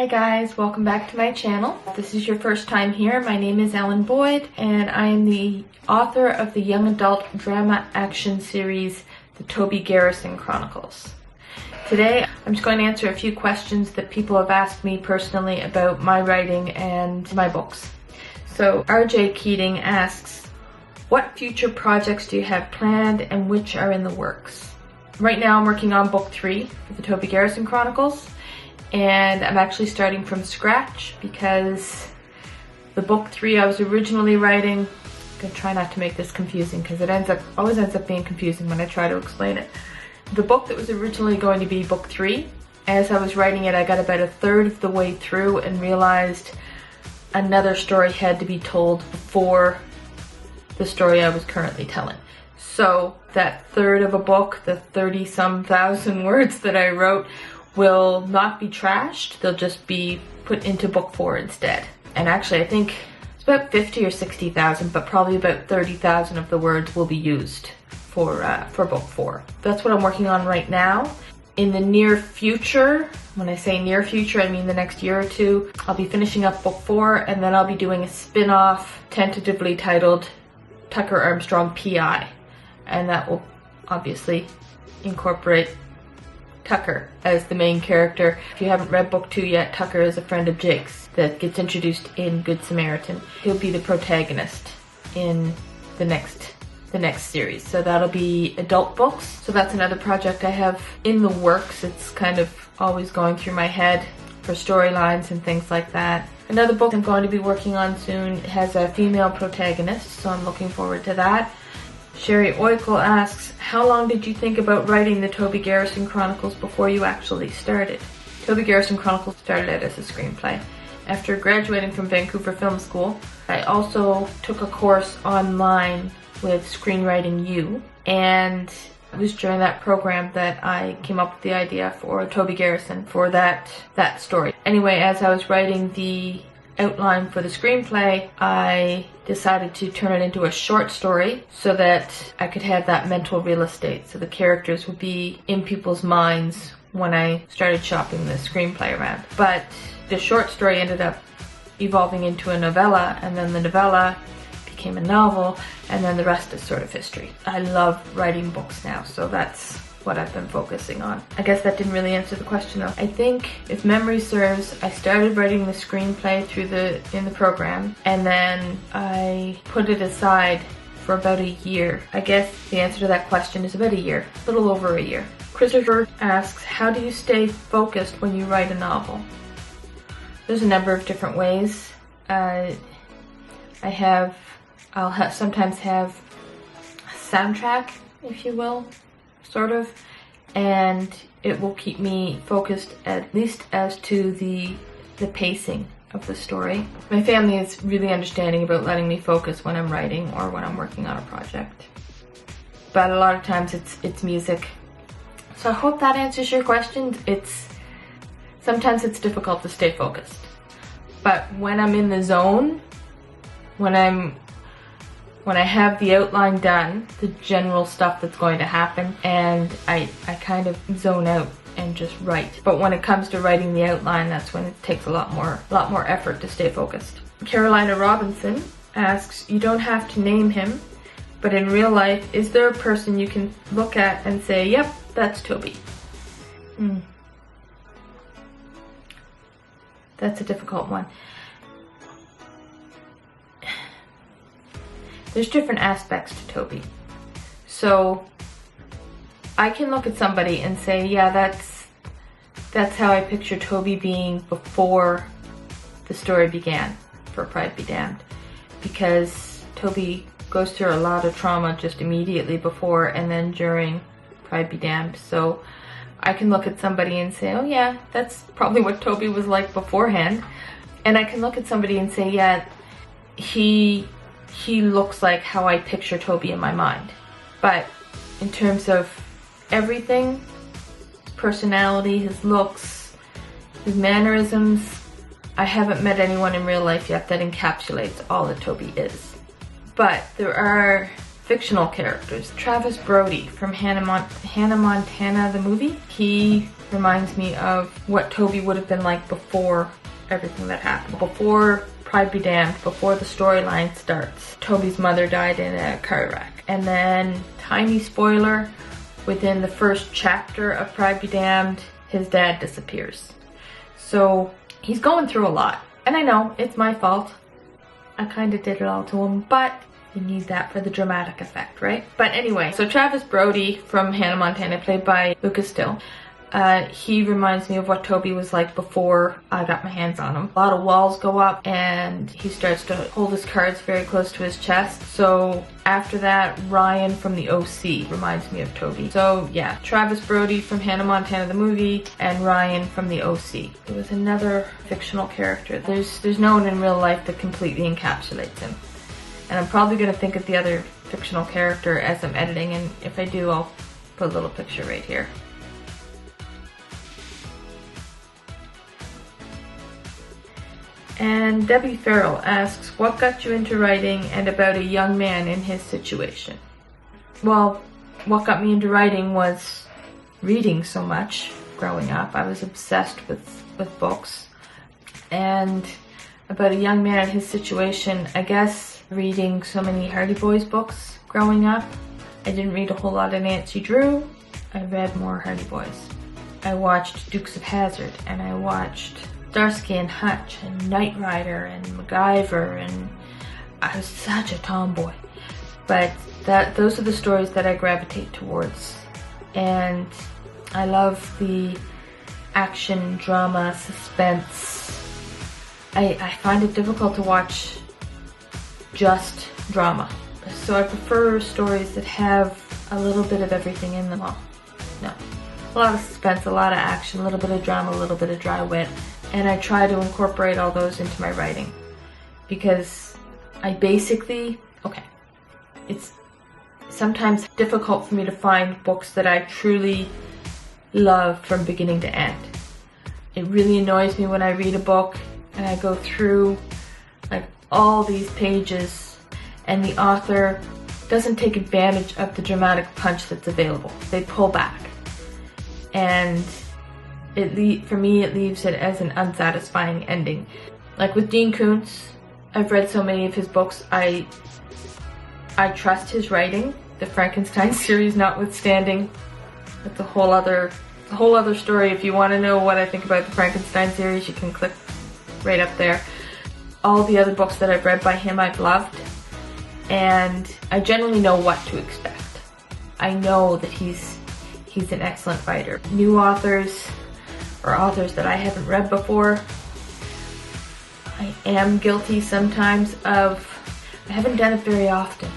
guys, welcome back to my channel. If this is your first time here, my name is Ellen Boyd and I am the author of the young adult drama action series, the Toby Garrison Chronicles. Today, I'm just going to answer a few questions that people have asked me personally about my writing and my books. So RJ Keating asks, what future projects do you have planned and which are in the works? Right now I'm working on book 3 of the Toby Garrison Chronicles, and I'm actually starting from scratch because the book 3 I was originally writing, I'm going to try not to make this confusing because it always ends up being confusing when I try to explain it. The book that was originally going to be book 3, as I was writing it, I got about a third of the way through and realized another story had to be told before the story I was currently telling. So that third of a book, the 30-some thousand words that I wrote, will not be trashed. They'll just be put into book 4 instead. And actually I think it's about 50 or 60,000, but probably about 30,000 of the words will be used for book 4. That's what I'm working on right now. In the near future, when I say near future, I mean the next year or two, I'll be finishing up book 4 and then I'll be doing a spin-off tentatively titled Tucker Armstrong P.I. And that will obviously incorporate Tucker as the main character. If you haven't read book 2 yet, Tucker is a friend of Jake's that gets introduced in Good Samaritan. He'll be the protagonist in the next series. So that'll be adult books. So that's another project I have in the works. It's kind of always going through my head for storylines and things like that. Another book I'm going to be working on soon has a female protagonist, so I'm looking forward to that. Sherry Oikel asks, how long did you think about writing the Toby Garrison Chronicles before you actually started? Toby Garrison Chronicles started out as a screenplay. After graduating from Vancouver Film School, I also took a course online with Screenwriting U, and it was during that program that I came up with the idea for Toby Garrison for that story. Anyway, as I was writing the outline for the screenplay, I decided to turn it into a short story so that I could have that mental real estate, so the characters would be in people's minds when I started shopping the screenplay around. But the short story ended up evolving into a novella, and then the novella became a novel, and then the rest is sort of history. I love writing books now, so that's what I've been focusing on. I guess that didn't really answer the question though. I think, if memory serves, I started writing the screenplay in the program, and then I put it aside for about a year. I guess the answer to that question is about a year, a little over a year. Christopher asks, how do you stay focused when you write a novel? There's a number of different ways. I'll sometimes have a soundtrack, if you will, sort of, and it will keep me focused, at least as to the pacing of the story. My family is really understanding about letting me focus when I'm writing or when I'm working on a project, but a lot of times it's music. So I hope that answers your question. Sometimes it's difficult to stay focused, but when I'm in the zone, when I have the outline done, the general stuff that's going to happen, and I kind of zone out and just write. But when it comes to writing the outline, that's when it takes a lot more effort to stay focused. Carolina Robinson asks, you don't have to name him, but in real life, is there a person you can look at and say, yep, that's Toby? That's a difficult one. There's different aspects to Toby. So I can look at somebody and say, yeah, that's how I picture Toby being before the story began for Pride Be Damned, because Toby goes through a lot of trauma just immediately before and then during Pride Be Damned. So I can look at somebody and say, oh yeah, that's probably what Toby was like beforehand. And I can look at somebody and say, yeah, he looks like how I picture Toby in my mind. But in terms of everything, his personality, his looks, his mannerisms, I haven't met anyone in real life yet that encapsulates all that Toby is. But there are fictional characters. Travis Brody from Hannah Montana, the movie. He reminds me of what Toby would have been like before everything that happened. Before Pride Be Damned, before the storyline starts. Toby's mother died in a car wreck. And then, tiny spoiler, within the first chapter of Pride Be Damned, his dad disappears. So he's going through a lot. And I know, it's my fault. I kind of did it all to him, but you need that for the dramatic effect, right? But anyway, so Travis Brody from Hannah Montana, played by Lucas Still, he reminds me of what Toby was like before I got my hands on him. A lot of walls go up and he starts to hold his cards very close to his chest. So after that, Ryan from the OC reminds me of Toby. So yeah, Travis Brody from Hannah Montana the movie and Ryan from the OC. There was another fictional character. There's no one in real life that completely encapsulates him. And I'm probably going to think of the other fictional character as I'm editing, and if I do, I'll put a little picture right here. And Debbie Farrell asks, what got you into writing and about a young man in his situation? Well, what got me into writing was reading so much growing up. I was obsessed with books. And about a young man in his situation, I guess reading so many Hardy Boys books growing up. I didn't read a whole lot of Nancy Drew. I read more Hardy Boys. I watched Dukes of Hazzard, and I watched Starsky and Hutch and Knight Rider and MacGyver, and I was such a tomboy. But those are the stories that I gravitate towards. And I love the action, drama, suspense. I find it difficult to watch just drama. So I prefer stories that have a little bit of everything in them. Well, no. A lot of suspense, a lot of action, a little bit of drama, a little bit of dry wit. And I try to incorporate all those into my writing. Because I basically, it's sometimes difficult for me to find books that I truly love from beginning to end. It really annoys me when I read a book and I go through like all these pages and the author doesn't take advantage of the dramatic punch that's available. They pull back. And for me, it leaves it as an unsatisfying ending. Like with Dean Koontz, I've read so many of his books, I trust his writing. The Frankenstein series notwithstanding, that's a whole other story. If you want to know what I think about the Frankenstein series, you can click right up there. All the other books that I've read by him, I've loved, and I generally know what to expect. I know that he's an excellent writer. New authors, or authors that I haven't read before, I am guilty sometimes of, I haven't done it very often,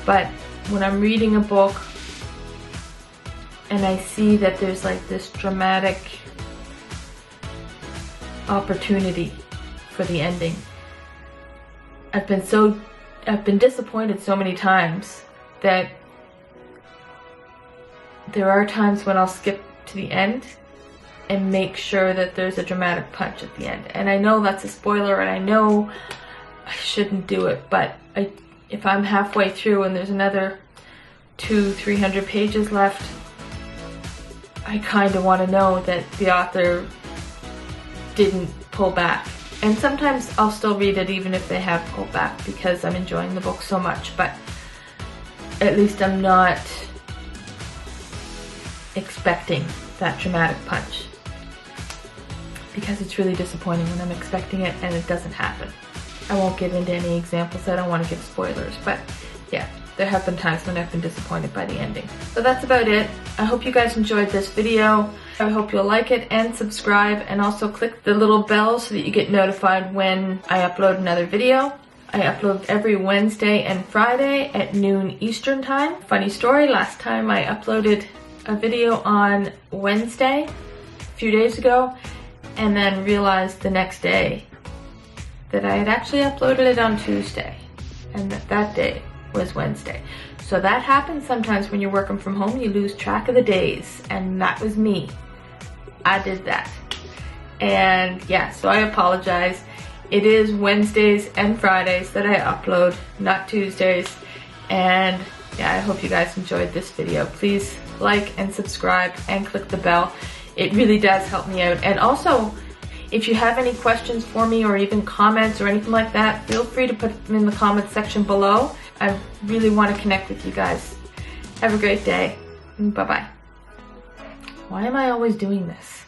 but when I'm reading a book and I see that there's like this dramatic opportunity for the ending, I've been disappointed so many times that there are times when I'll skip to the end and make sure that there's a dramatic punch at the end. And I know that's a spoiler and I know I shouldn't do it, but if I'm halfway through and there's another 200-300 pages left, I kind of want to know that the author didn't pull back. And sometimes I'll still read it even if they have pulled back because I'm enjoying the book so much, but at least I'm not expecting that dramatic punch, because it's really disappointing when I'm expecting it and it doesn't happen. I won't get into any examples, I don't want to give spoilers, but yeah, there have been times when I've been disappointed by the ending. So that's about it. I hope you guys enjoyed this video. I hope you'll like it and subscribe, and also click the little bell so that you get notified when I upload another video. I upload every Wednesday and Friday at noon Eastern time. Funny story, last time I uploaded a video on Wednesday, a few days ago, and then realized the next day that I had actually uploaded it on Tuesday, and that day was Wednesday. So that happens sometimes when you're working from home, you lose track of the days, and that was me. I did that. And yeah, so I apologize. It is Wednesdays and Fridays that I upload, not Tuesdays. And yeah, I hope you guys enjoyed this video. Please like and subscribe and click the bell. It really does help me out. And also, if you have any questions for me or even comments or anything like that, feel free to put them in the comments section below. I really want to connect with you guys. Have a great day. Bye-bye. Why am I always doing this?